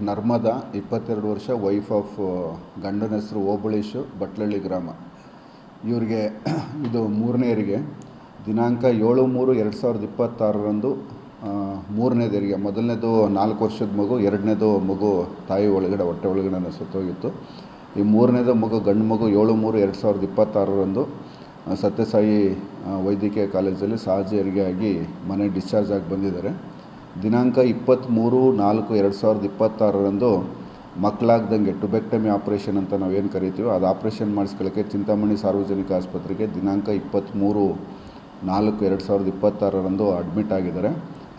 ನರ್ಮದಾ 22 ವರ್ಷ, wife of ಗಂಡನ ಹೆಸರು ಓಬಳೇಶು, ಬಟ್ಲಳ್ಳಿ ಗ್ರಾಮ. ಇವರಿಗೆ ಇದು ಮೂರನೇ ಹೆರಿಗೆ. ದಿನಾಂಕ 7/3/2026 ಮೂರನೇ ಹೆರಿಗೆ. ಮೊದಲನೇದು 4 ವರ್ಷದ ಮಗು, ಎರಡನೇದು ಮಗು ತಾಯಿ ಒಳಗಡೆ ಹೊಟ್ಟೆ ಒಳಗಡೆ ಸತ್ತೋಗಿತ್ತು. ಈ ಮೂರನೇದು ಮಗು ಗಂಡು ಮಗು 7/3/2026 ಸತ್ಯಸಾಯಿ ವೈದ್ಯಕೀಯ ಕಾಲೇಜಲ್ಲಿ ಸಹಜ ಹೆರಿಗೆ ಆಗಿ ಮನೆ ಡಿಸ್ಚಾರ್ಜ್ ಆಗಿ ಬಂದಿದ್ದಾರೆ. ದಿನಾಂಕ 23/4/2026 ಮಕ್ಕಳಾಗ್ದಂಗೆ ಟುಬೆಕ್ಟಮಿ ಆಪ್ರೇಷನ್ ಅಂತ ನಾವೇನು ಕರಿತೀವೋ ಅದು ಆಪ್ರೇಷನ್ ಮಾಡಿಸ್ಕೊಳ್ಳೋಕ್ಕೆ ಚಿಂತಾಮಣಿ ಸಾರ್ವಜನಿಕ ಆಸ್ಪತ್ರೆಗೆ ದಿನಾಂಕ 23/4/2026 ಅಡ್ಮಿಟ್ ಆಗಿದ್ದಾರೆ.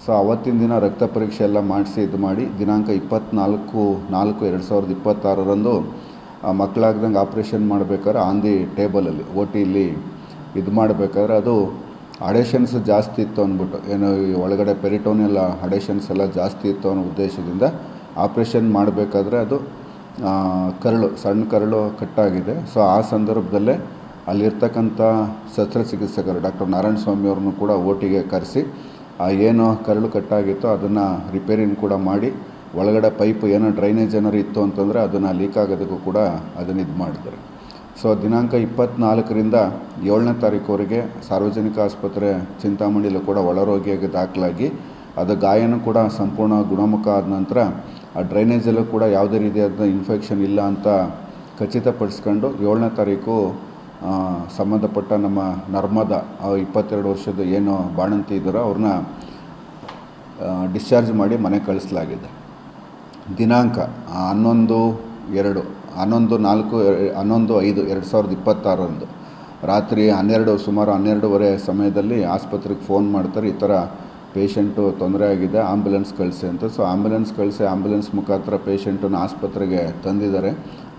ಸೊ ಅವತ್ತಿನ ದಿನ ರಕ್ತ ಪರೀಕ್ಷೆ ಎಲ್ಲ ಮಾಡಿಸಿ ಇದು ಮಾಡಿ ದಿನಾಂಕ 24/4/2026 ಮಕ್ಕಳಾಗ್ದಂಗೆ ಆಪ್ರೇಷನ್ ಮಾಡಬೇಕಾದ್ರೆ ಆನ್ ದಿ ಟೇಬಲಲ್ಲಿ OTಲಿ ಇದು ಮಾಡಬೇಕಾದ್ರೆ ಅದು ಅಡೇಷನ್ಸ್ ಜಾಸ್ತಿ ಇತ್ತು ಅಂದ್ಬಿಟ್ಟು, ಏನು ಈ ಒಳಗಡೆ ಪೆರಿಟೋನಿಯಲ್ ಅಡೇಷನ್ಸ್ ಎಲ್ಲ ಜಾಸ್ತಿ ಇತ್ತು ಅನ್ನೋ ಉದ್ದೇಶದಿಂದ ಆಪ್ರೇಷನ್ ಮಾಡಬೇಕಾದ್ರೆ ಅದು ಸಣ್ಣ ಕರಳು ಕಟ್ಟಾಗಿದೆ. ಸೊ ಆ ಸಂದರ್ಭದಲ್ಲೇ ಅಲ್ಲಿರ್ತಕ್ಕಂಥ ಶಸ್ತ್ರಚಿಕಿತ್ಸಕರು ಡಾಕ್ಟರ್ ನಾರಾಯಣ ಸ್ವಾಮಿ ಅವ್ರನ್ನೂ ಕೂಡ OTಗೆ ಕರೆಸಿ ಏನು ಕರಳು ಕಟ್ಟಾಗಿತ್ತೋ ಅದನ್ನು ರಿಪೇರಿನ ಕೂಡ ಮಾಡಿ, ಒಳಗಡೆ ಪೈಪ್ ಏನೋ ಡ್ರೈನೇಜ್ ಏನಾರು ಇತ್ತು ಅಂತಂದರೆ ಅದನ್ನು ಲೀಕ್ ಆಗೋದಕ್ಕೂ ಕೂಡ ಅದನ್ನು ಇದು ಮಾಡಿದ್ದಾರೆ. ಸೊ ದಿನಾಂಕ 24ರಿಂದ 7ನೇ ತಾರೀಕುವರೆಗೆ ಸಾರ್ವಜನಿಕ ಆಸ್ಪತ್ರೆ ಚಿಂತಾಮಣಿಯಲ್ಲೂ ಕೂಡ ಒಳರೋಗಿಯಾಗಿ ದಾಖಲಾಗಿ ಅದು ಗಾಯನೂ ಕೂಡ ಸಂಪೂರ್ಣ ಗುಣಮುಖ ಆದ ನಂತರ ಆ ಡ್ರೈನೇಜಲ್ಲೂ ಕೂಡ ಯಾವುದೇ ರೀತಿಯಾದ ಇನ್ಫೆಕ್ಷನ್ ಇಲ್ಲ ಅಂತ ಖಚಿತಪಡಿಸ್ಕೊಂಡು 7ನೇ ತಾರೀಕು ಸಂಬಂಧಪಟ್ಟ ನಮ್ಮ ನರ್ಮದಾ 22 ವರ್ಷದ ಏನು ಬಾಣಂತಿ ಇದ್ದಾರೋ ಅವ್ರನ್ನ ಡಿಸ್ಚಾರ್ಜ್ ಮಾಡಿ ಮನೆ ಕಳಿಸಲಾಗಿದೆ. ದಿನಾಂಕ 11/5/2026 ರಾತ್ರಿ ಸುಮಾರು 12:30 ಸಮಯದಲ್ಲಿ ಆಸ್ಪತ್ರೆಗೆ ಫೋನ್ ಮಾಡ್ತಾರೆ, ಈ ಥರ ಪೇಷಂಟು ತೊಂದರೆ ಆಗಿದೆ, ಆಂಬ್ಯುಲೆನ್ಸ್ ಕಳಿಸಿ ಅಂತ. ಸೊ ಆಂಬ್ಯುಲೆನ್ಸ್ ಕಳಿಸಿ ಆಂಬ್ಯುಲೆನ್ಸ್ ಮುಖಾಂತರ ಪೇಷಂಟನ್ನು ಆಸ್ಪತ್ರೆಗೆ ತಂದಿದ್ದಾರೆ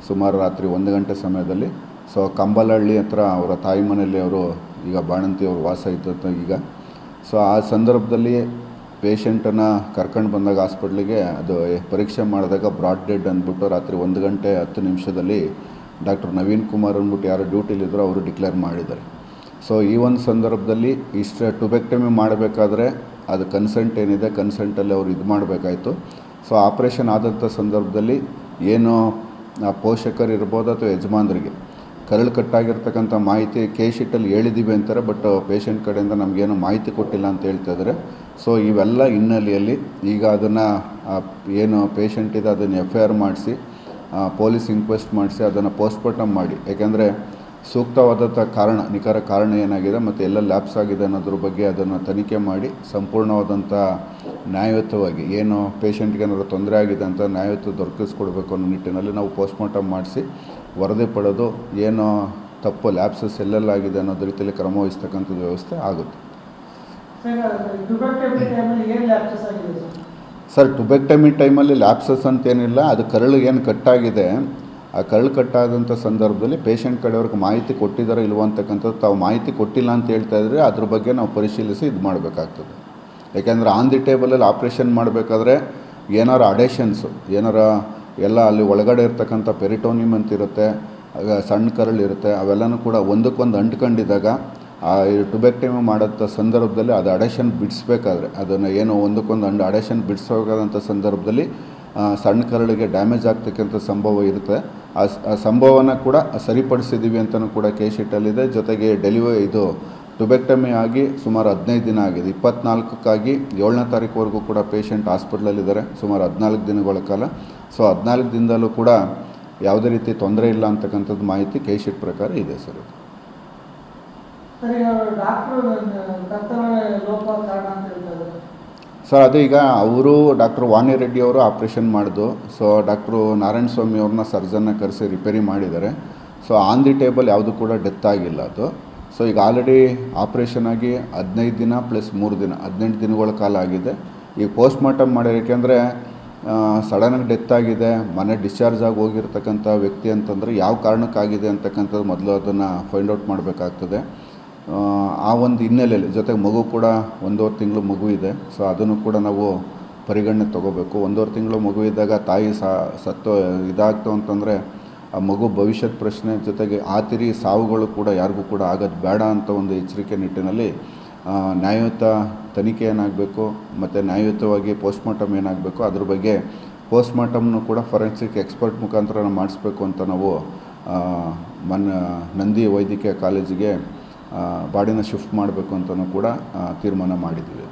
ಸುಮಾರು ರಾತ್ರಿ 1 ಗಂಟೆ ಸಮಯದಲ್ಲಿ. ಸೊ ಕಂಬಲಹಳ್ಳಿ ಹತ್ರ ಅವರ ತಾಯಿ ಮನೆಯಲ್ಲಿ ಅವರು ಈಗ ಬಾಣಂತಿಯವರು ವಾಸ ಇತ್ತು ಈಗ. ಸೊ ಆ ಸಂದರ್ಭದಲ್ಲಿ ಪೇಷಂಟನ್ನು ಕರ್ಕೊಂಡು ಬಂದಾಗ ಹಾಸ್ಪಿಟ್ಲಿಗೆ ಅದು ಪರೀಕ್ಷೆ ಮಾಡಿದಾಗ ಬ್ರಾಡ್ ಡೆಡ್ ಅಂದ್ಬಿಟ್ಟು ರಾತ್ರಿ 1 ಗಂಟೆ 10 ನಿಮಿಷದಲ್ಲಿ ಡಾಕ್ಟರ್ ನವೀನ್ ಕುಮಾರ್ ಅಂದ್ಬಿಟ್ಟು ಯಾರು ಡ್ಯೂಟಿಲಿದ್ದರೂ ಅವರು ಡಿಕ್ಲೇರ್ ಮಾಡಿದ್ದಾರೆ. ಸೊ ಈ ಒಂದು ಸಂದರ್ಭದಲ್ಲಿ ಟುಬೆಕ್ಟಮಿ ಮಾಡಬೇಕಾದ್ರೆ ಅದು ಕನ್ಸೆಂಟ್ ಏನಿದೆ ಕನ್ಸೆಂಟಲ್ಲಿ ಅವರು ಇದು ಮಾಡಬೇಕಾಯಿತು. ಸೊ ಆಪ್ರೇಷನ್ ಆದಂಥ ಸಂದರ್ಭದಲ್ಲಿ ಏನು ಪೋಷಕರು ಇರ್ಬೋದು ಅಥವಾ ಯಜಮಾನರಿಗೆ ಕರಳು ಕಟ್ಟಾಗಿರ್ತಕ್ಕಂಥ ಮಾಹಿತಿ ಶೀಟಲ್ಲಿ ಹೇಳಿದ್ದೀವಿ ಅಂತಾರೆ, ಬಟ್ ಪೇಷಂಟ್ ಕಡೆಯಿಂದ ನಮಗೇನು ಮಾಹಿತಿ ಕೊಟ್ಟಿಲ್ಲ ಅಂತ ಹೇಳ್ತಾಯಿದ್ದಾರೆ. ಸೊ ಇವೆಲ್ಲ ಹಿನ್ನೆಲೆಯಲ್ಲಿ ಈಗ ಅದನ್ನು ಏನು ಪೇಷಂಟ್ ಇದೆ ಅದನ್ನು FIR ಮಾಡಿಸಿ ಪೊಲೀಸ್ ಇನ್ಕ್ವೆಸ್ಟ್ ಮಾಡಿಸಿ ಅದನ್ನು ಪೋಸ್ಟ್ಮಾರ್ಟಮ್ ಮಾಡಿ, ಯಾಕೆಂದರೆ ಸೂಕ್ತವಾದಂಥ ನಿಖರ ಕಾರಣ ಏನಾಗಿದೆ ಮತ್ತು ಎಲ್ಲ ಲ್ಯಾಪ್ಸ್ ಆಗಿದೆ ಅನ್ನೋದ್ರ ಬಗ್ಗೆ ಅದನ್ನು ತನಿಖೆ ಮಾಡಿ ಸಂಪೂರ್ಣವಾದಂಥ ನ್ಯಾಯಯುತವಾಗಿ ಏನು ಪೇಷಂಟ್ಗೆ ಏನಾದರೂ ತೊಂದರೆ ಆಗಿದೆ ಅಂತ ನ್ಯಾಯಯುತ ದೊರಕಿಸ್ಕೊಡ್ಬೇಕು ಅನ್ನೋ ನಿಟ್ಟಿನಲ್ಲಿ ನಾವು ಪೋಸ್ಟ್ಮಾರ್ಟಮ್ ಮಾಡಿಸಿ ವರದಿ ಪಡೆದು ಏನು ತಪ್ಪು ಲ್ಯಾಪ್ಸಸ್ ಎಲ್ಲೆಲ್ಲಾಗಿದೆ ಅನ್ನೋದು ರೀತಿಯಲ್ಲಿ ಕ್ರಮ ವಹಿಸ್ತಕ್ಕಂಥದ್ದು ವ್ಯವಸ್ಥೆ ಆಗುತ್ತೆ. ಸರ್, ಟುಬೆಕ್ಟಮಿ ಟೈಮಲ್ಲಿ ಲ್ಯಾಪ್ಸಸ್ ಅಂತೇನಿಲ್ಲ, ಅದು ಕರಳು ಏನು ಕಟ್ಟಾಗಿದೆ ಆ ಕರಳು ಕಟ್ಟಾದಂಥ ಸಂದರ್ಭದಲ್ಲಿ ಪೇಷಂಟ್ ಕಡೆಯವ್ರಿಗೆ ಮಾಹಿತಿ ಕೊಟ್ಟಿದ್ದಾರೋ ಇಲ್ವೋ ಅಂತಕ್ಕಂಥದ್ದು ತಾವು ಮಾಹಿತಿ ಕೊಟ್ಟಿಲ್ಲ ಅಂತ ಹೇಳ್ತಾ ಇದ್ರೆ ಅದ್ರ ಬಗ್ಗೆ ನಾವು ಪರಿಶೀಲಿಸಿ ಇದು ಮಾಡಬೇಕಾಗ್ತದೆ. ಯಾಕೆಂದರೆ ಆನ್ ದಿ ಟೇಬಲಲ್ಲಿ ಆಪ್ರೇಷನ್ ಮಾಡಬೇಕಾದ್ರೆ ಏನಾರು ಅಡೇಷನ್ಸು ಎಲ್ಲ ಅಲ್ಲಿ ಒಳಗಡೆ ಇರ್ತಕ್ಕಂಥ ಪೆರಿಟೋನಿಯಮ್ ಅಂತಿರುತ್ತೆ, ಸಣ್ಣ ಕರಳಿರುತ್ತೆ, ಅವೆಲ್ಲನೂ ಕೂಡ ಒಂದಕ್ಕೊಂದು ಅಂಟ್ಕೊಂಡಿದ್ದಾಗ ಆ ಟುಬೆಕ್ಟಮಿ ಮಾಡೋಂಥ ಸಂದರ್ಭದಲ್ಲಿ ಅದು ಅಡೇಷನ್ ಬಿಡಿಸ್ಬೇಕಾದ್ರೆ ಅದನ್ನು ಏನು ಒಂದಕ್ಕೊಂದು ಅಡೇಷನ್ ಬಿಡಿಸೋದಂಥ ಸಂದರ್ಭದಲ್ಲಿ ಸಣ್ಣ ಕರಳಿಗೆ ಡ್ಯಾಮೇಜ್ ಆಗ್ತಕ್ಕಂಥ ಸಂಭವ ಇರುತ್ತೆ. ಆ ಸಂಭವನ ಕೂಡ ಸರಿಪಡಿಸಿದ್ದೀವಿ ಅಂತಲೂ ಕೂಡ ಶೀಟಲ್ಲಿದೆ. ಜೊತೆಗೆ ಟುಬೆಕ್ಟಮಿ ಆಗಿ ಸುಮಾರು 15 ದಿನ ಆಗಿದೆ. 24ಕ್ಕಾಗಿ 7ನೇ ತಾರೀಕುವರೆಗೂ ಕೂಡ ಪೇಷಂಟ್ ಹಾಸ್ಪಿಟ್ಲಲ್ಲಿದ್ದಾರೆ ಸುಮಾರು 14 ದಿನಗಳ ಕಾಲ. ಸೊ 14 ದಿನದಲ್ಲೂ ಕೂಡ ಯಾವುದೇ ರೀತಿ ತೊಂದರೆ ಇಲ್ಲ ಅಂತಕ್ಕಂಥದ್ದು ಮಾಹಿತಿ ಶೀಟ್ ಪ್ರಕಾರ ಇದೆ ಸರ್. ಸರ್ ಅದು ಈಗ ಅವರು ಡಾಕ್ಟರ್ ವಾಣಿ ರೆಡ್ಡಿ ಅವರು ಆಪ್ರೇಷನ್ ಮಾಡಿದ್ದು. ಸೊ ಡಾಕ್ಟ್ರು ನಾರಾಯಣ ಸ್ವಾಮಿ ಅವ್ರನ್ನ ಸರ್ಜನ್ನ ಕರೆಸಿ ರಿಪೇರಿ ಮಾಡಿದ್ದಾರೆ. ಸೊ ಆನ್ ದಿ ಟೇಬಲ್ ಯಾವುದು ಕೂಡ ಡೆತ್ ಆಗಿಲ್ಲ ಅದು. ಸೊ ಈಗ ಆಲ್ರೆಡಿ ಆಪ್ರೇಷನ್ ಆಗಿ 15 ದಿನ ಪ್ಲಸ್ 3 ದಿನ 18 ದಿನಗಳ ಕಾಲ ಆಗಿದೆ. ಈಗ ಪೋಸ್ಟ್ಮಾರ್ಟಮ್ ಮಾಡಿರೋ, ಏಕೆಂದರೆ ಸಡನ್ನಾಗಿ ಡೆತ್ ಆಗಿದೆ, ಮನೆ ಡಿಸ್ಚಾರ್ಜ್ ಆಗಿ ಹೋಗಿರ್ತಕ್ಕಂಥ ವ್ಯಕ್ತಿ ಅಂತಂದರೆ ಯಾವ ಕಾರಣಕ್ಕಾಗಿದೆ ಅಂತಕ್ಕಂಥದ್ದು ಮೊದಲು ಅದನ್ನು ಫೈಂಡ್ ಔಟ್ ಮಾಡಬೇಕಾಗ್ತದೆ. ಆ ಒಂದು ಹಿನ್ನೆಲೆಯಲ್ಲಿ ಜೊತೆಗೆ ಮಗು ಕೂಡ 1.5 ತಿಂಗಳು ಮಗು ಇದೆ. ಸೊ ಅದನ್ನು ಕೂಡ ನಾವು ಪರಿಗಣನೆ ತೊಗೋಬೇಕು. 1.5 ತಿಂಗಳು ಮಗು ಇದ್ದಾಗ ತಾಯಿ ಇದಾಗ್ತು ಅಂತಂದರೆ ಆ ಮಗು ಭವಿಷ್ಯದ ಪ್ರಶ್ನೆ, ಜೊತೆಗೆ ಸಾವುಗಳು ಕೂಡ ಯಾರಿಗೂ ಕೂಡ ಆಗೋದು ಬೇಡ ಅಂತ ಒಂದು ಎಚ್ಚರಿಕೆ ನಿಟ್ಟಿನಲ್ಲಿ ನ್ಯಾಯಯುತ ತನಿಖೆ ಏನಾಗಬೇಕು ಮತ್ತು ನ್ಯಾಯಯುತವಾಗಿ ಪೋಸ್ಟ್ಮಾರ್ಟಮ್ ಏನಾಗಬೇಕು ಅದ್ರ ಬಗ್ಗೆ ಪೋಸ್ಟ್ಮಾರ್ಟಮ್ನು ಕೂಡ ಫೊರೆನ್ಸಿಕ್ ಎಕ್ಸ್ಪರ್ಟ್ ಮುಖಾಂತರ ಮಾಡಿಸ್ಬೇಕು ಅಂತ ನಾವು ನಂದಿ ವೈದ್ಯಕೀಯ ಕಾಲೇಜಿಗೆ ಬಾಡಿನ ಶಿಫ್ಟ್ ಮಾಡಬೇಕು ಅಂತಲೂ ಕೂಡ ತೀರ್ಮಾನ ಮಾಡಿದ್ದೀವಿ.